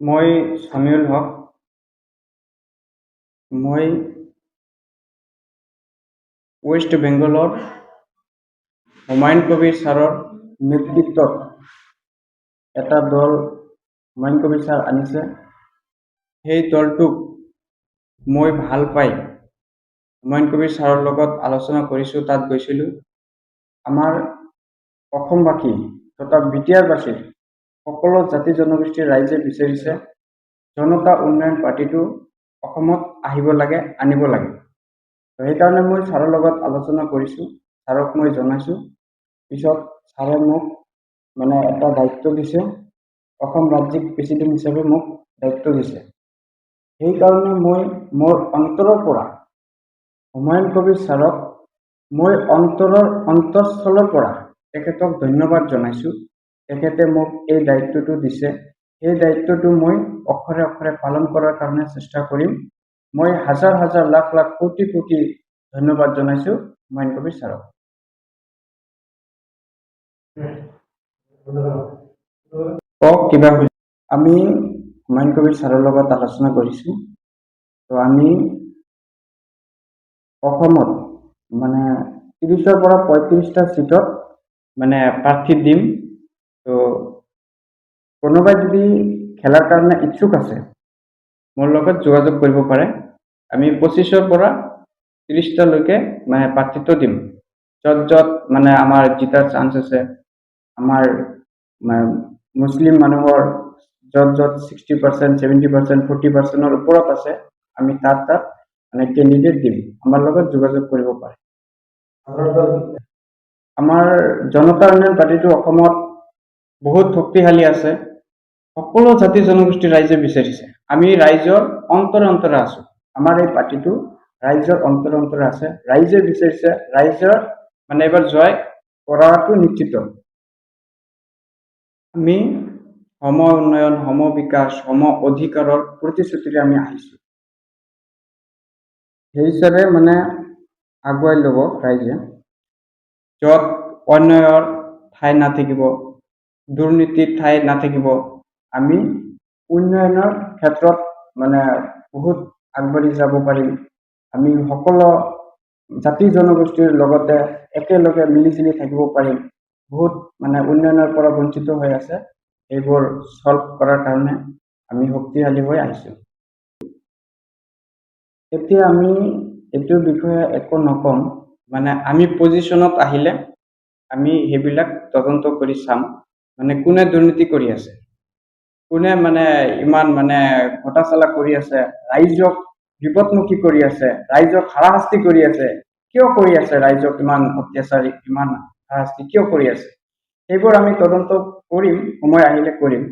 মই সামিউল হক। মই ৱেষ্ট বেংগলৰ হুমায়ুন কবিৰ ছাৰৰ নেতৃত্বত এটা দল হুমায়ুন কবিৰ ছাৰ আনিছে। সেই দলটোক মই ভাল পাই হুমায়ুন কবিৰ ছাৰৰ লগত আলোচনা কৰিছোঁ, তাত গৈছিলোঁ। আমাৰ অসমবাসী তথা বিটিআৰবাসীৰ সকলো জাতি জনগোষ্ঠীৰ ৰাইজে বিচাৰিছে জনতা উন্নয়ন পাৰ্টিটো অসমত আহিব লাগে, আনিব লাগে। সেইকাৰণে মই ছাৰৰ লগত আলোচনা কৰিছোঁ, ছাৰক মই জনাইছোঁ। পিছত ছাৰে মোক এটা দায়িত্ব দিছে, অসম ৰাজ্যিক প্ৰেচিডেণ্ট হিচাপে মোক দায়িত্ব দিছে। সেইকাৰণে মই মোৰ অন্তৰৰ পৰা হুমায়ুন কবিৰ ছাৰক মই অন্তৰস্থলৰ পৰা তেখেতক ধন্যবাদ জনাইছোঁ। তেখেতে মোক এই দায়িত্বটো দিছে। সেই দায়িত্বটো মই অক্ষৰে অক্ষৰে পালন কৰাৰ কাৰণে চেষ্টা কৰিম। মই হাজাৰ হাজাৰ লাখ লাখ কোটি কোটি ধন্যবাদ জনাইছোঁ হুমায়ুন কবিৰ ছাৰক। কিবা আমি হুমায়ুন কবিৰ ছাৰৰ লগত আলোচনা কৰিছোঁ। তো আমি অসমত 30ৰ পৰা 35টা চিটত প্ৰাৰ্থী দিম। তো কোনোবাই যদি খেলাৰ কাৰণে ইচ্ছুক আছে মোৰ লগত যোগাযোগ কৰিব পাৰে। আমি 25ৰ পৰা 30টালৈকে প্ৰাৰ্থীত্ব দিম। য'ত য'ত আমাৰ জিতাৰ চান্স আছে, আমাৰ মুছলিম মানুহৰ য'ত য'ত 60%, 70%, 40%ৰ ওপৰত আছে, আমি তাত কেণ্ডিডেট দিম। আমাৰ লগত যোগাযোগ কৰিব পাৰে। আমাৰ জনতা উন্নয়ন পাৰ্টিটো অসমত বহুত শক্তিশালী আছে। সকলো জাতি জনগোষ্ঠীৰ ৰাইজে বিচাৰিছে। আমি ৰাইজৰ অন্তৰে অন্তৰে আছো। আমাৰ এই পাৰ্টিটো ৰাইজৰ অন্তৰে অন্তৰে আছে। ৰাইজে বিচাৰিছে, ৰাইজৰ এবাৰ জয় কৰাটো নিশ্চিত। আমি সম উন্নয়ন, সম বিকাশ, সম অধিকাৰৰ প্ৰতিশ্ৰুতিৰে আমি আহিছোঁ। সেই হিচাপে আগুৱাই ল'ব ৰাইজে। য'ত অন্যায়ৰ ঠাই নাথাকিব, দুৰ্নীতিৰ ঠাই নাথাকিব, আমি উন্নয়নৰ ক্ষেত্ৰত বহুত আগবাঢ়ি যাব পাৰিম। আমি সকলো জাতি জনগোষ্ঠীৰ লগতে একেলগে মিলিজুলি থাকিব পাৰিম। বহুত উন্নয়নৰ পৰা বঞ্চিত হৈ আছে, এইবোৰ সলভ কৰাৰ কাৰণে আমি শক্তিশালী হৈ আহিছোঁ। এতিয়া আমি এইটোৰ বিষয়ে একো নকম। আমি পজিশ্যনত আহিলে আমি সেইবিলাক তদন্ত কৰি চাম। কোনে দুৰ্নীতি কৰি আছে, কোনে ইমান ঘটাচালা কৰি আছে, ৰাইজক বিপদমুখী কৰি আছে, ৰাইজক হাৰাশাস্তি কৰি আছে, কিয় কৰি আছে, ৰাইজক ইমান অত্যাচাৰী, ইমান হাৰাশাস্তি কিয় কৰি আছে, সেইবোৰ আমি তদন্ত কৰিম, সময় আহিলে কৰিম।